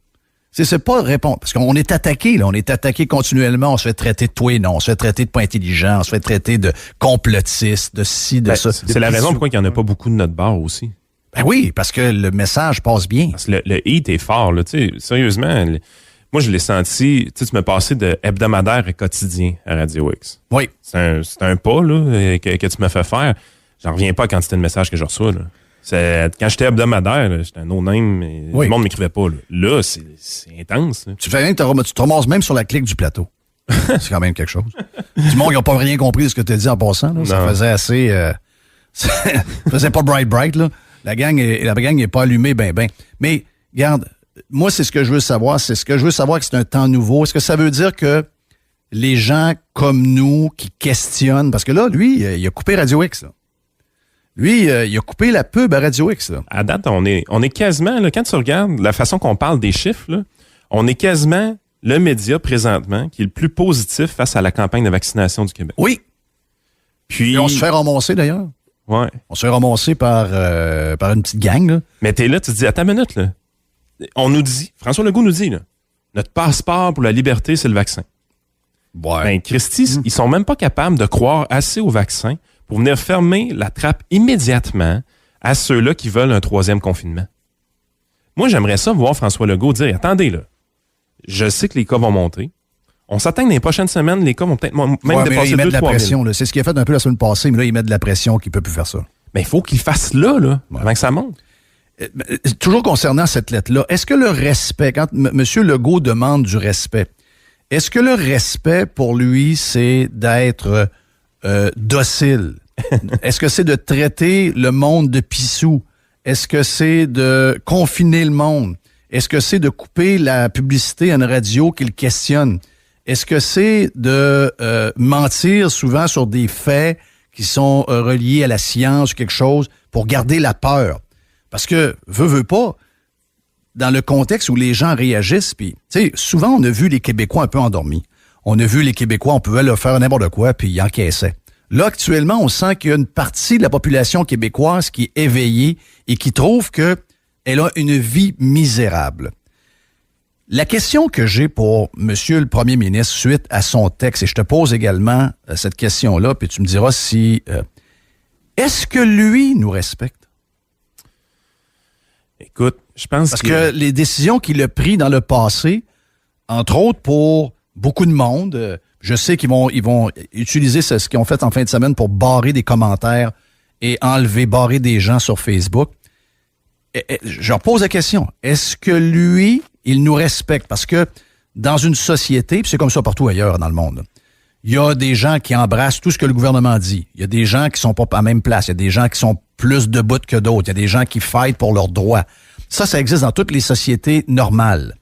C'est pas répondre, parce qu'on est attaqué, là, on est attaqué continuellement, on se fait traiter de tout et non, on se fait traiter de pas intelligent, on se fait traiter de complotiste, de ci, de ça. C'est la raison pourquoi il n'y en a pas beaucoup de notre bar aussi. Ben oui, parce que le message passe bien. Parce que le hit est fort, là, tu sais, sérieusement, moi je l'ai senti, tu sais, tu m'as passé de hebdomadaire à quotidien à Radio X. Oui. C'est un pas, là, que tu m'as fait faire. J'en reviens pas à la quantité de messages que je reçois, là. Quand j'étais hebdomadaire, j'étais un no-name, oui. Le monde m'écrivait pas. Là, c'est intense. Là. Tu te ramasses même sur la clique du plateau. C'est quand même quelque chose. Du monde, ils n'ont pas rien compris de ce que tu as dit en passant. Là. Ça faisait assez... ça faisait pas bright, là. La gang n'est pas allumée ben. Mais, regarde, moi, c'est ce que je veux savoir. C'est ce que je veux savoir que c'est un temps nouveau. Est-ce que ça veut dire que les gens comme nous qui questionnent... Parce que là, lui, il a coupé Radio X, là. Lui, il a coupé la pub à Radio X. Là. À date, on est quasiment, là, quand tu regardes la façon qu'on parle des chiffres, là, on est quasiment le média présentement qui est le plus positif face à la campagne de vaccination du Québec. Oui. Puis, et on se fait ramasser d'ailleurs. Ouais. On se fait ramasser par une petite gang. Là. Mais t'es là, tu te dis, attends une minute, là. On nous dit, François Legault nous dit, là, notre passeport pour la liberté, c'est le vaccin. Ouais. Ben, Christy, ils sont même pas capables de croire assez au vaccin pour venir fermer la trappe immédiatement à ceux-là qui veulent un 3e confinement. Moi, j'aimerais ça voir François Legault dire, attendez, là, je sais que les cas vont monter. On s'attend que dans les prochaines semaines, les cas vont peut-être même dépasser 2 000 à 3 000. Pression, là. C'est ce qu'il a fait un peu la semaine passée, mais là, il met de la pression qu'il peut plus faire ça. Mais il faut qu'il fasse là, avant que ça monte. Toujours concernant cette lettre-là, est-ce que le respect, quand M. Legault demande du respect, est-ce que le respect pour lui, c'est d'être... docile, Est-ce que c'est de traiter le monde de pissou? Est-ce que c'est de confiner le monde? Est-ce que c'est de couper la publicité à une radio qui le questionne? Est-ce que c'est de mentir souvent sur des faits qui sont reliés à la science ou quelque chose pour garder la peur? Parce que, veut pas, dans le contexte où les gens réagissent, puis, tu sais, souvent on a vu les Québécois un peu endormis. On a vu les Québécois, on pouvait leur faire n'importe quoi, puis ils encaissaient. Là, actuellement, on sent qu'il y a une partie de la population québécoise qui est éveillée et qui trouve qu'elle a une vie misérable. La question que j'ai pour Monsieur le Premier ministre suite à son texte, et je te pose également cette question-là, puis tu me diras si... est-ce que lui nous respecte? Écoute, je pense Parce que les décisions qu'il a prises dans le passé, entre autres pour beaucoup de monde, je sais qu'ils vont utiliser ce qu'ils ont fait en fin de semaine pour barrer des commentaires et barrer des gens sur Facebook. Je leur pose la question, est-ce que lui, il nous respecte? Parce que dans une société, puis c'est comme ça partout ailleurs dans le monde, il y a des gens qui embrassent tout ce que le gouvernement dit. Il y a des gens qui sont pas à la même place. Il y a des gens qui sont plus debout que d'autres. Il y a des gens qui fightent pour leurs droits. Ça existe dans toutes les sociétés normales.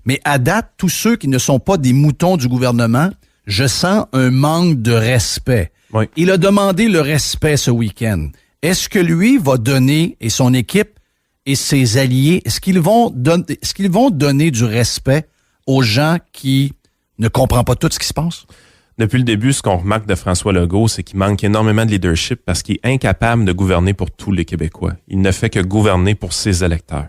Mais à date, tous ceux qui ne sont pas des moutons du gouvernement, je sens un manque de respect. Oui. Il a demandé le respect ce week-end. Est-ce que lui va donner, et son équipe et ses alliés, est-ce qu'ils vont donner du respect aux gens qui ne comprennent pas tout ce qui se passe? Depuis le début, ce qu'on remarque de François Legault, c'est qu'il manque énormément de leadership parce qu'il est incapable de gouverner pour tous les Québécois. Il ne fait que gouverner pour ses électeurs.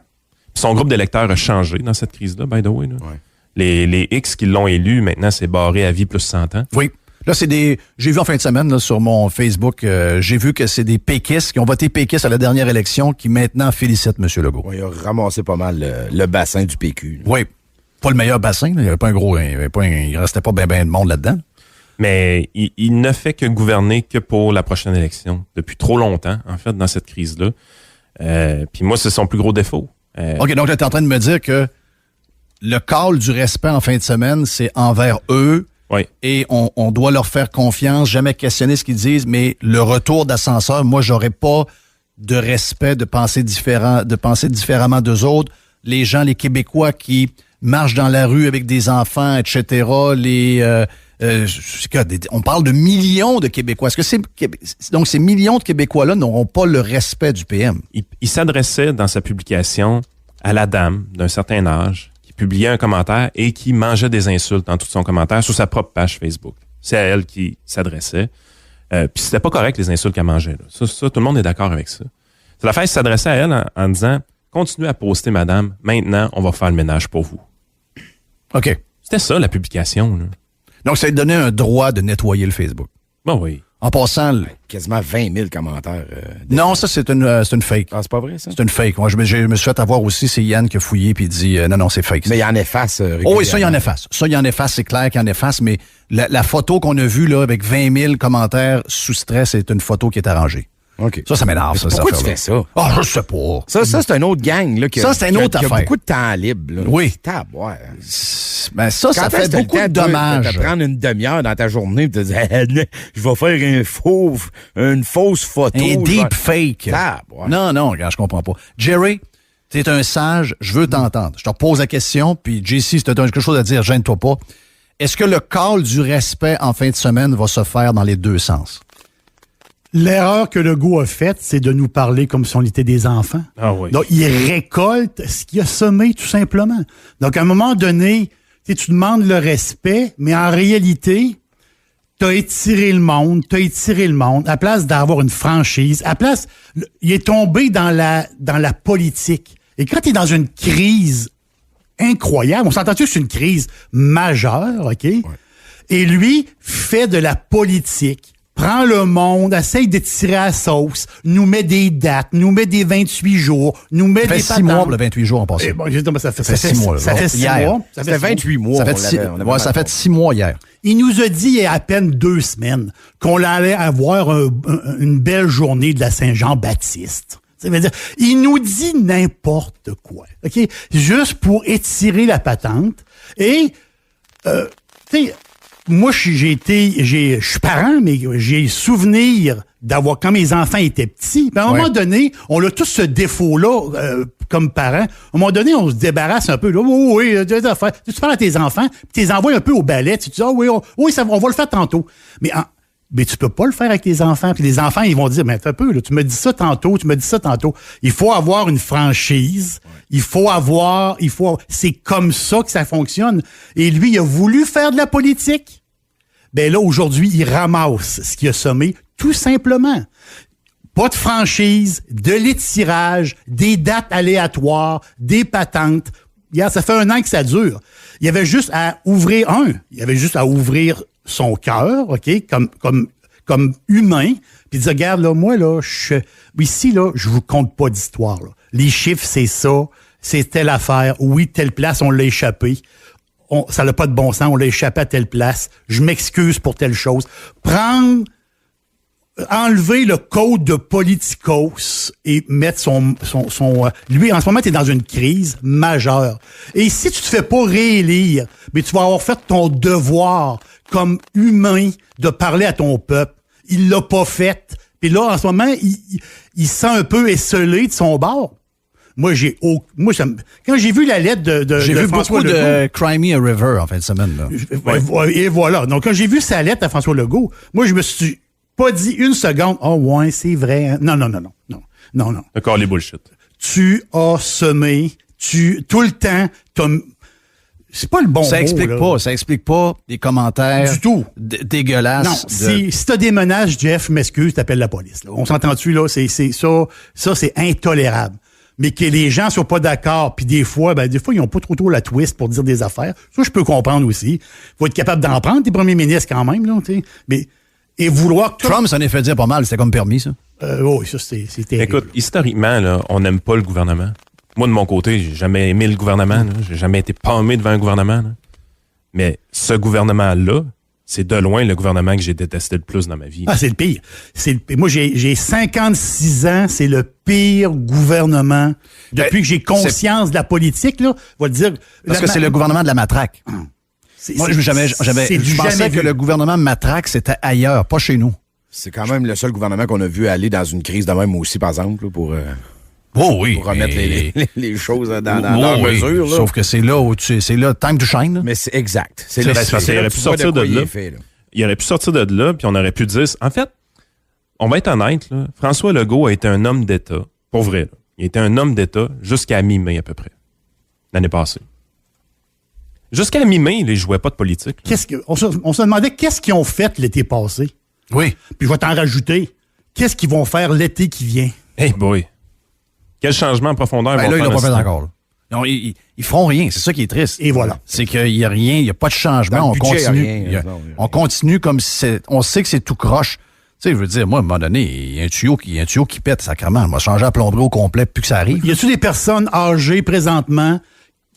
Puis son groupe d'électeurs a changé dans cette crise-là, by the way. Là. Ouais. Les X qui l'ont élu, maintenant, c'est barré à vie plus 100 ans. Oui. Là, j'ai vu en fin de semaine là, sur mon Facebook, j'ai vu que c'est des péquistes qui ont voté péquistes à la dernière élection qui maintenant félicitent M. Legault. Ouais, il a ramassé pas mal le bassin du PQ. Oui. Pas le meilleur bassin. Là. Il n'y avait pas il restait pas bien de monde là-dedans. Mais il ne fait que gouverner que pour la prochaine élection. Depuis trop longtemps, en fait, dans cette crise-là. Puis moi, c'est son plus gros défaut. OK, donc là, tu es en train de me dire que le call du respect en fin de semaine, c'est envers eux. Oui. Et on doit leur faire confiance, jamais questionner ce qu'ils disent, mais le retour d'ascenseur, moi, j'aurais pas de respect, de penser différemment d'eux autres. Les gens, les Québécois qui marchent dans la rue avec des enfants, etc., on parle de millions de Québécois. Est-ce que donc ces millions de Québécois-là n'auront pas le respect du PM? Il s'adressait dans sa publication à la dame d'un certain âge qui publiait un commentaire et qui mangeait des insultes dans tout son commentaire sur sa propre page Facebook. C'est à elle qui s'adressait. Puis c'était pas correct les insultes qu'elle mangeait. Là. Ça, tout le monde est d'accord avec ça. C'est la fête s'adressait à elle en disant « Continuez à poster, madame. Maintenant, on va faire le ménage pour vous. » OK. C'était ça, la publication. Là. Donc, ça lui donnait un droit de nettoyer le Facebook. Bon, oui. En passant... Quasiment 20 000 commentaires. Non, ça, c'est une fake. Ah, c'est pas vrai, ça? C'est une fake. Moi, je me suis fait avoir aussi, c'est Yann qui a fouillé puis dit non, c'est fake. Mais il en efface régulièrement. Oh oui, ça, il en efface. C'est clair qu'il en efface, mais la photo qu'on a vue là avec 20 000 commentaires sous stress, c'est une photo qui est arrangée. OK. Ça m'énerve, ça. Pourquoi tu fais ça? Ah, je sais pas. Ça, c'est une autre gang. Là, Ça, c'est une autre qui a affaire. beaucoup de temps libre. Là. Oui. Taboire. Ben ça fait beaucoup de dommages. Tu vas prendre une demi-heure dans ta journée et te dire je vais faire une fausse photo. Un deep fake. Taboire. Non, regarde, je comprends pas. Jerry, t'es un sage, je veux t'entendre. Je te pose la question, puis JC, si t'as quelque chose à dire, gêne-toi pas. Est-ce que le call du respect en fin de semaine va se faire dans les deux sens? L'erreur que Legault a faite, c'est de nous parler comme si on était des enfants. Ah oui. Donc, il récolte ce qu'il a semé, tout simplement. Donc, à un moment donné, tu demandes le respect, mais en réalité, t'as étiré le monde. À place d'avoir une franchise, il est tombé dans la politique. Et quand tu es dans une crise incroyable, on s'entend-tu que c'est une crise majeure, OK? Ouais. Et lui fait de la politique. Prend le monde, essaye de tirer à la sauce, nous met des dates, nous met des 28 jours, nous met des patentes. Ça fait 6 mois pour le 28 jours en passant. Ça fait 6 mois. Ça fait 6 mois. Ça fait 28 mois. Ça fait 6 mois hier. Il nous a dit il y a à peine 2 semaines qu'on allait avoir une belle journée de la Saint-Jean-Baptiste. Ça veut dire, il nous dit n'importe quoi. OK? Juste pour étirer la patente. Et, tu sais, moi, je suis parent, mais j'ai souvenir d'avoir, quand mes enfants étaient petits, puis à un moment donné, on a tous ce défaut-là, comme parents. À un moment donné, on se débarrasse un peu. Là, oui, des affaires. Tu parles à tes enfants, puis tu les envoies un peu au balai. Tu dis, on va le faire tantôt. Mais tu peux pas le faire avec tes enfants. Puis les enfants, ils vont dire, mais un peu, là, tu me dis ça tantôt. Il faut avoir une franchise. C'est comme ça que ça fonctionne. Et lui, il a voulu faire de la politique. Ben là, aujourd'hui, il ramasse ce qu'il a semé, tout simplement. Pas de franchise, de l'étirage, des dates aléatoires, des patentes. Regarde, ça fait 1 an que ça dure. Il y avait juste à ouvrir son cœur, OK, comme humain, puis dire, regarde, là, moi, là, ici, là, je vous compte pas d'histoire, là. Les chiffres, c'est ça, c'est telle affaire. Oui, telle place, on l'a échappé. Ça n'a pas de bon sens, on l'a échappé à telle place. Je m'excuse pour telle chose. Enlever le code de politicos et mettre lui, en ce moment, tu es dans une crise majeure. Et si tu te fais pas réélire, mais tu vas avoir fait ton devoir comme humain de parler à ton peuple. Il l'a pas fait. Puis là, en ce moment, il se sent un peu esselé de son bord. Quand j'ai vu la lettre de J'ai vu François beaucoup Legault, de Cry Me a River en fin de semaine. Là. Et voilà. Donc, quand j'ai vu sa lettre à François Legault, moi, je me suis pas dit une seconde, « Oh, ouais, c'est vrai. Hein. » Non. D'accord, les bullshit. Tu as semé, tout le temps, c'est pas le bon mot. Ça explique pas des commentaires du tout dégueulasses. Non, si t'as des menaces, Jeff, m'excuse, t'appelles la police. Là. On s'entend-tu, là? C'est ça, c'est intolérable. Mais que les gens soient pas d'accord, puis des fois, ils ont pas trop la twist pour dire des affaires. Ça, je peux comprendre aussi. Faut être capable d'en prendre, tes premiers ministres, quand même, là, tu sais. Mais, et vouloir... Trump s'en est fait dire pas mal, c'était comme permis, ça. Oui, ça, c'est terrible. Écoute, historiquement, là, on n'aime pas le gouvernement. Moi, de mon côté, j'ai jamais aimé le gouvernement. Là. J'ai jamais été pâmé devant un gouvernement. Là. Mais ce gouvernement-là, c'est de loin le gouvernement que j'ai détesté le plus dans ma vie. Ah, c'est le pire. Moi, j'ai 56 ans, c'est le pire gouvernement. Depuis que j'ai conscience de la politique, là, on va dire... Parce que c'est le gouvernement de la matraque. Moi, je pensais que le gouvernement matraque, c'était ailleurs, pas chez nous. C'est quand même le seul gouvernement qu'on a vu aller dans une crise de même aussi, par exemple, là, pour remettre les choses dans leur mesure. Là. Sauf que c'est là où c'est là, time to shine. Là. Mais c'est exact. C'est parce qu'il aurait pu sortir de là. Il aurait pu sortir de là, puis on aurait pu dire... En fait, on va être honnête, là, François Legault a été un homme d'État, pour vrai. Là. Il était un homme d'État jusqu'à mi-mai à peu près, l'année passée. Jusqu'à mi-mai, il ne jouait pas de politique. On se demandait qu'est-ce qu'ils ont fait l'été passé. Oui. Puis je vais t'en rajouter. Qu'est-ce qu'ils vont faire l'été qui vient? Hey boy! Quel changement en profondeur vont là, faire? Ils l'ont pas fait encore. Là. Non, ils feront rien. C'est ça qui est triste. Et voilà. C'est qu'il n'y a rien, il n'y a pas de changement. On continue. On continue comme si on sait que c'est tout croche. Tu sais, je veux dire, moi, à un moment donné, il y a un tuyau qui pète, sacrément. On va changer la plomberie au complet plus que ça arrive. Y a-t-il des personnes âgées présentement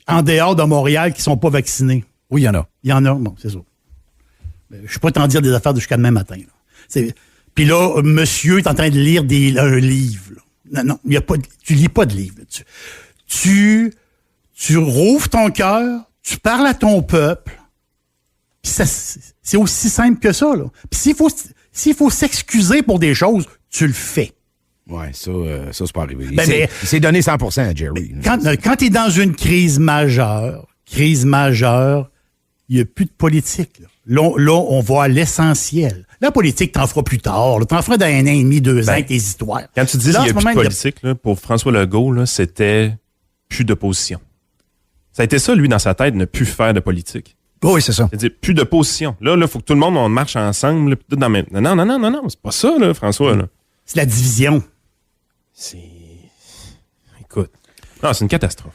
en dehors de Montréal qui sont pas vaccinées? Oui, il y en a. Il y en a, bon, c'est ça. Je peux pas t'en dire des affaires jusqu'à demain matin. Puis là, monsieur est en train de lire un livre. Là. Non, tu lis pas de livre. Tu rouvres ton cœur, tu parles à ton peuple. Puis c'est aussi simple que ça. Là. Puis s'il faut s'excuser pour des choses, tu le fais. Oui, ça c'est pas arrivé. Il s'est donné 100% à Jerry. Quand tu es dans une crise majeure, il n'y a plus de politique. Là, on va à l'essentiel. La politique, t'en feras plus tard. T'en feras dans 1 an et demi, 2 ans avec tes histoires. Quand tu dis qu'il n'y a plus de politique, là, pour François Legault, là, c'était plus d'opposition. Ça a été ça, lui, dans sa tête, ne plus faire de politique. Oui, c'est ça. C'est-à-dire, plus de position. Là, il faut que tout le monde on marche ensemble. Là, non, c'est pas ça, là, François. Là. C'est la division. Écoute. Non, c'est une catastrophe.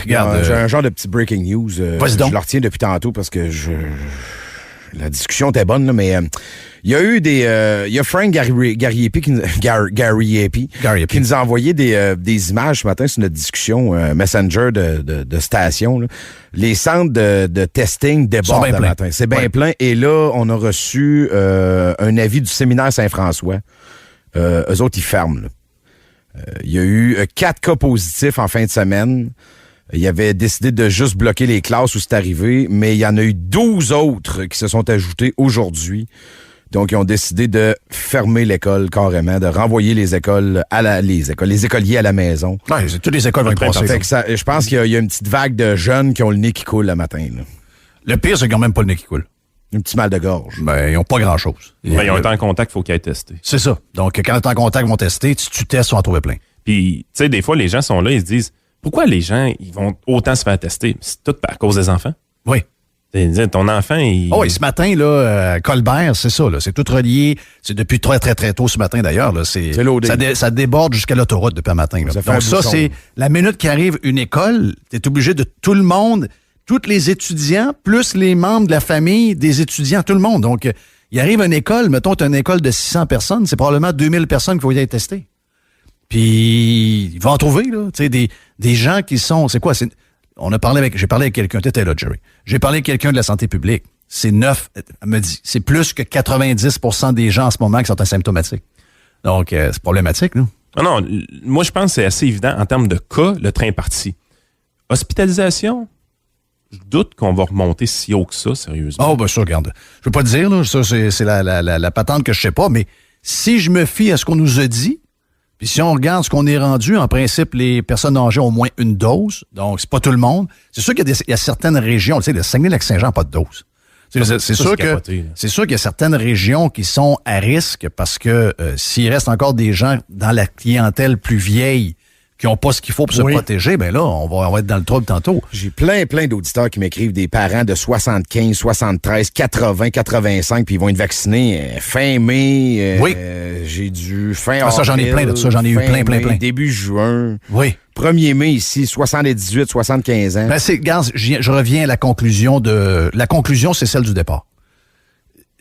Regarde. J'ai un genre de petit breaking news. Je le retiens depuis tantôt parce que la discussion était bonne, là, mais il y a eu il y a Frank Gariepi qui nous a envoyé des images ce matin sur notre discussion Messenger de station. Là. Les centres de testing débordent le matin. C'est bien plein. Et là, on a reçu un avis du séminaire Saint-François. Eux autres, ils ferment. Il y a eu 4 cas positifs en fin de semaine. Il avait décidé de juste bloquer les classes où c'est arrivé, mais il y en a eu 12 autres qui se sont ajoutés aujourd'hui. Donc, ils ont décidé de fermer l'école carrément, de renvoyer les écoliers à la maison. Ouais, toutes les écoles vont être passées. Fait que je pense qu'il y a une petite vague de jeunes qui ont le nez qui coule le matin. Là. Le pire, c'est qu'ils n'ont même pas le nez qui coule. Un petit mal de gorge. Ben, ils n'ont pas grand-chose. Ils ont été en contact, il faut qu'ils aient testé. C'est ça. Donc, quand tu es en contact, ils vont tester. Si tu testes, ils vont en trouver plein. Puis, tu sais, des fois, les gens sont là, ils se disent, pourquoi les gens, ils vont autant se faire tester? C'est tout à cause des enfants. Oui. Ton enfant, il... Oh, et ce matin, là, Colbert, c'est ça, là. C'est tout relié. C'est depuis très, très, très tôt ce matin, d'ailleurs, là. C'est loadé. Ça déborde jusqu'à l'autoroute depuis un matin, là. Donc, ça, c'est la minute qu'arrive une école, tu es obligé de tout le monde, tous les étudiants, plus les membres de la famille des étudiants, tout le monde. Donc, il arrive une école, mettons, tu as une école de 600 personnes, c'est probablement 2000 personnes qu'il faut y aller tester. Puis, il va en trouver, là. Tu sais, des gens qui sont, c'est quoi? J'ai parlé avec quelqu'un, t'étais là, Jerry. J'ai parlé avec quelqu'un de la santé publique. Elle me dit, c'est plus que 90% des gens en ce moment qui sont asymptomatiques. Donc, c'est problématique, nous. Non, moi, je pense que c'est assez évident en termes de cas, le train est parti. Hospitalisation, je doute qu'on va remonter si haut que ça, sérieusement. Oh, ben ça, regarde. Je veux pas te dire, là, ça, c'est la patente que je sais pas, mais si je me fie à ce qu'on nous a dit, puis si on regarde ce qu'on est rendu, en principe, les personnes âgées ont au moins une dose. Donc, c'est pas tout le monde. C'est sûr qu'il y a certaines régions, tu sais, le Saguenay-Lac-Saint-Jean n'a pas de dose. C'est sûr qu'il y a certaines régions qui sont à risque parce que s'il reste encore des gens dans la clientèle plus vieille qui n'ont pas ce qu'il faut pour se protéger, ben là, on va être dans le trouble tantôt. J'ai plein d'auditeurs qui m'écrivent, des parents de 75, 73, 80, 85, puis ils vont être vaccinés fin mai. J'ai dû fin avril. Ça, j'en ai plein de ça. J'en ai eu plein. Début juin. Oui. 1er mai ici, 78, 75 ans. Ben regarde, je reviens à la conclusion La conclusion, c'est celle du départ.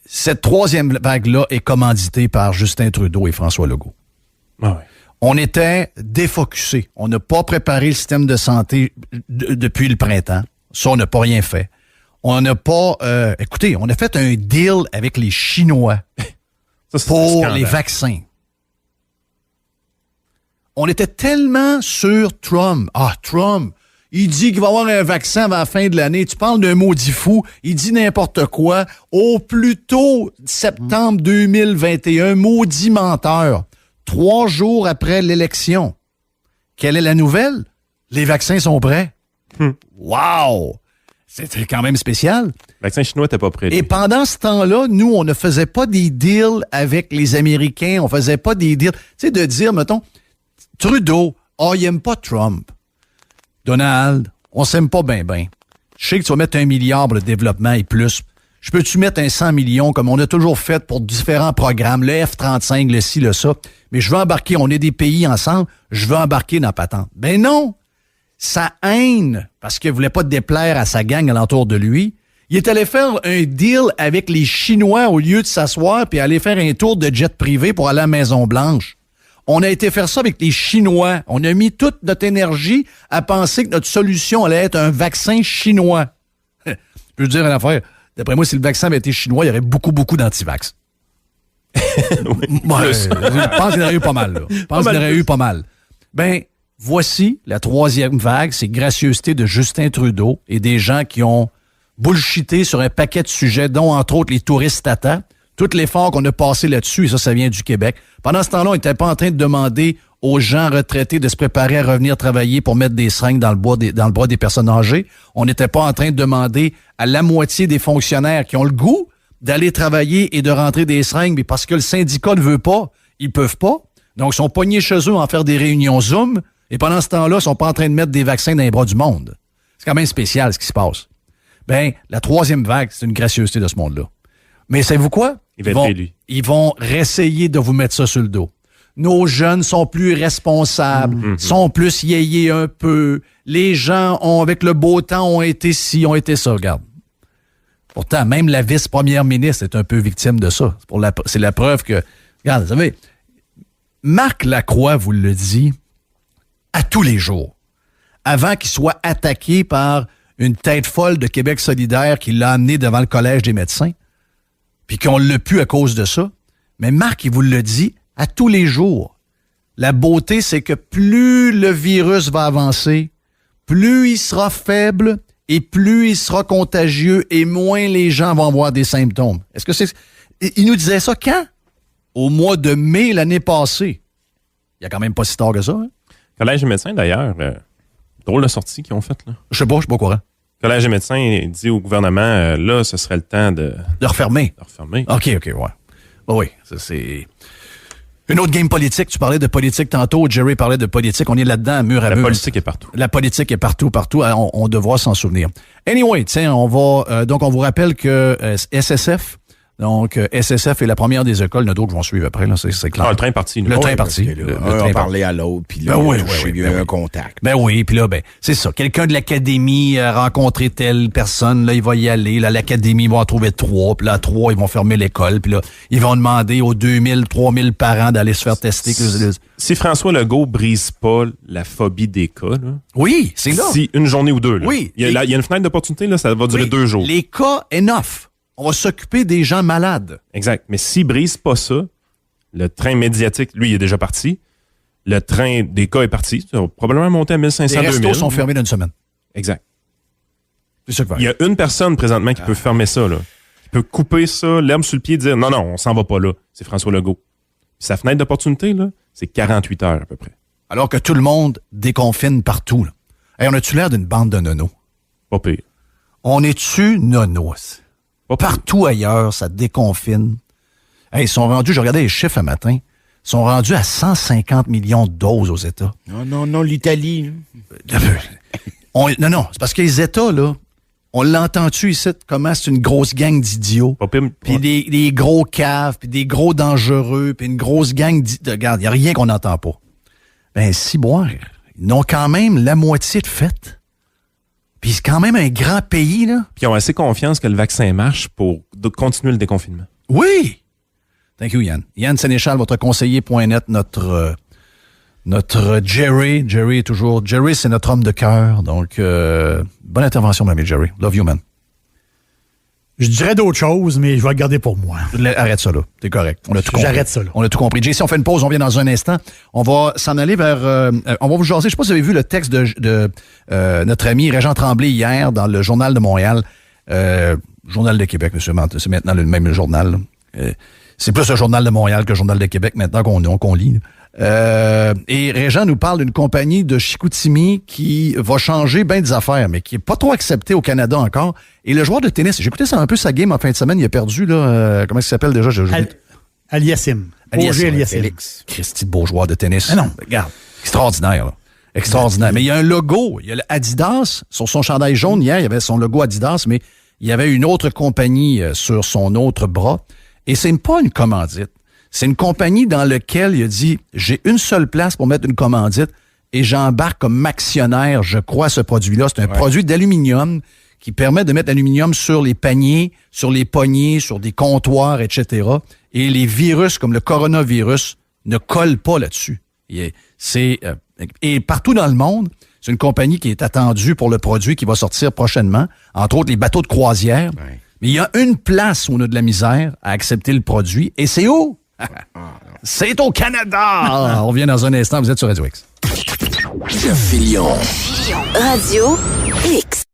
Cette troisième vague-là est commanditée par Justin Trudeau et François Legault. Ah oui. On était défocusés. On n'a pas préparé le système de santé depuis le printemps. Ça, on n'a pas rien fait. On n'a pas... écoutez, on a fait un deal avec les Chinois pour les vaccins. On était tellement sur Trump. Ah, Trump, il dit qu'il va y avoir un vaccin avant la fin de l'année. Tu parles d'un maudit fou. Il dit n'importe quoi. Au plus tôt septembre 2021, maudit menteur. 3 jours après l'élection. Quelle est la nouvelle? Les vaccins sont prêts. Wow! C'était quand même spécial. Le vaccin chinois n'était pas prêt. Et pendant ce temps-là, nous, on ne faisait pas des deals avec les Américains. On faisait pas des deals. Tu sais, de dire, mettons, Trudeau, il aime pas Trump. Donald, on s'aime pas bien. Je sais que tu vas mettre 1 milliard pour le développement et plus. Je peux-tu mettre un 100 millions comme on a toujours fait pour différents programmes, le F-35, le ci, le ça, mais je veux embarquer, on est des pays ensemble, je veux embarquer dans la patente. Ben non! Sa haine, parce qu'il voulait pas déplaire à sa gang alentour de lui, il est allé faire un deal avec les Chinois au lieu de s'asseoir puis aller faire un tour de jet privé pour aller à la Maison-Blanche. On a été faire ça avec les Chinois. On a mis toute notre énergie à penser que notre solution allait être un vaccin chinois. Je peux vous dire une affaire. D'après moi, si le vaccin avait été chinois, il y aurait beaucoup d'antivax. Je pense qu'il y en aurait eu pas mal. Là. Je pense qu'il y en aurait eu pas mal. Ben, voici la troisième vague. C'est gracieuseté de Justin Trudeau et des gens qui ont bullshité sur un paquet de sujets, dont, entre autres, les touristes Tata. Tout l'effort qu'on a passé là-dessus, et ça vient du Québec. Pendant ce temps-là, on n'était pas en train de demander aux gens retraités de se préparer à revenir travailler pour mettre des seringues dans le bras des personnes âgées. On n'était pas en train de demander à la moitié des fonctionnaires qui ont le goût d'aller travailler et de rentrer des seringues, mais parce que le syndicat ne veut pas, ils peuvent pas. Donc, ils sont pognés chez eux en faire des réunions Zoom, et pendant ce temps-là, ils sont pas en train de mettre des vaccins dans les bras du monde. C'est quand même spécial ce qui se passe. Ben, la troisième vague, c'est une gracieuseté de ce monde-là. Mais savez-vous quoi? Ils vont réessayer de vous mettre ça sur le dos. Nos jeunes sont plus responsables, sont plus yéyés un peu. Les gens avec le beau temps, ont été ci, ont été ça. Regarde. Pourtant, même la vice-première ministre est un peu victime de ça. C'est la preuve que... Regarde, vous savez, Marc Lacroix vous le dit à tous les jours. Avant qu'il soit attaqué par une tête folle de Québec solidaire qui l'a amené devant le Collège des médecins, puis qu'on l'a pu à cause de ça. Mais Marc, il vous le dit à tous les jours. La beauté, c'est que plus le virus va avancer, plus il sera faible et plus il sera contagieux et moins les gens vont avoir des symptômes. Est-ce que c'est... Il nous disait ça quand? Au mois de mai l'année passée. Il y a quand même pas si tard que ça. Hein? Collège des médecins, d'ailleurs, drôle de sortie qu'ils ont faite, là. Je sais pas au courant. Collège des médecins dit au gouvernement, là, ce serait le temps de refermer. OK, ouais. Oui, ça, c'est... Une autre game politique. Tu parlais de politique tantôt. Jerry parlait de politique. On est là-dedans, mur à mur. La politique est partout. La politique est partout. On devra s'en souvenir. Anyway, tiens, on va... donc, on vous rappelle que SSF... Donc, SSF est la première des écoles. Il y en a d'autres qui vont suivre après, là, c'est clair. Ah, le train est parti. Le train est parti. On parlait à l'autre, puis là, il y a eu un contact. Ben oui, puis là, c'est ça. Quelqu'un de l'académie a rencontré telle personne, là, il va y aller. Là, l'académie va en trouver 3, puis là, 3, ils vont fermer l'école, puis là, ils vont demander aux 2000, 3000 parents d'aller se faire tester. Si François Legault brise pas la phobie des cas, là, oui, c'est là. Si une journée ou deux, là, oui, il y a une fenêtre d'opportunité, là, ça va durer 2 jours. Les cas, enough. On va s'occuper des gens malades. Exact. Mais s'il brise pas ça, le train médiatique, lui, il est déjà parti. Le train des cas est parti. Ça va probablement monter à 1500, 2000. Les restos sont fermés dans une semaine. Exact. C'est ça que va. Il y a une personne présentement qui peut fermer ça, là. Qui peut couper ça, l'herbe sur le pied et dire non, on s'en va pas là. C'est François Legault. Puis sa fenêtre d'opportunité, là, c'est 48 heures à peu près. Alors que tout le monde déconfine partout, là. Hey, on a-tu l'air d'une bande de nonos? Pas pire. On est-tu nonos? Partout ailleurs, ça déconfine. Hey, ils sont rendus, je regardais les chiffres un matin, ils sont rendus à 150 millions de doses aux États. Non, l'Italie. Non, c'est parce que les États, là, on l'entend-tu ici, comment c'est une grosse gang d'idiots, puis des gros caves, puis des gros dangereux, puis une grosse gang de... Regarde, il n'y a rien qu'on n'entend pas. Ben, si boire, ils n'ont quand même la moitié de fait. Puis c'est quand même un grand pays, là. Puis ils ont assez confiance que le vaccin marche pour continuer le déconfinement. Oui! Thank you, Yann. Yann Sénéchal, votre conseiller.net, notre Jerry. Jerry est toujours... Jerry, c'est notre homme de cœur. Donc, bonne intervention, mon ami Jerry. Love you, man. Je dirais d'autres choses, mais je vais le garder pour moi. Arrête ça, là. T'es correct. On a tout compris. J'arrête ça, là. On a tout compris. JC, on fait une pause. On vient dans un instant. On va s'en aller vers... on va vous jaser. Je sais pas si vous avez vu le texte de notre ami Régent Tremblay hier dans le Journal de Montréal. Journal de Québec, monsieur. C'est maintenant le même journal. C'est plus le Journal de Montréal que le Journal de Québec maintenant qu'on lit. Et Régent nous parle d'une compagnie de Chicoutimi qui va changer bien des affaires, mais qui est pas trop acceptée au Canada encore. Et le joueur de tennis, j'ai écouté ça un peu sa game en fin de semaine, il a perdu, là, comment il s'appelle déjà? Aliassim. Félix. Christy, beau joueur de tennis. Ah non. Regarde, extraordinaire, là. Extraordinaire. Mais il y a un logo, il y a le Adidas, sur son chandail jaune hier, il y avait son logo Adidas, mais il y avait une autre compagnie sur son autre bras. Et c'est pas une commandite. C'est une compagnie dans laquelle il a dit, j'ai une seule place pour mettre une commandite et j'embarque comme actionnaire, je crois, à ce produit-là. C'est un produit d'aluminium qui permet de mettre l'aluminium sur les paniers, sur les poignées, sur des comptoirs, etc. Et les virus, comme le coronavirus, ne collent pas là-dessus. Et partout dans le monde, c'est une compagnie qui est attendue pour le produit qui va sortir prochainement, entre autres les bateaux de croisière. Ouais. Mais il y a une place où on a de la misère à accepter le produit, et c'est où? C'est au Canada! On revient dans un instant, vous êtes sur Radio X. Jeff Fillion. Radio X.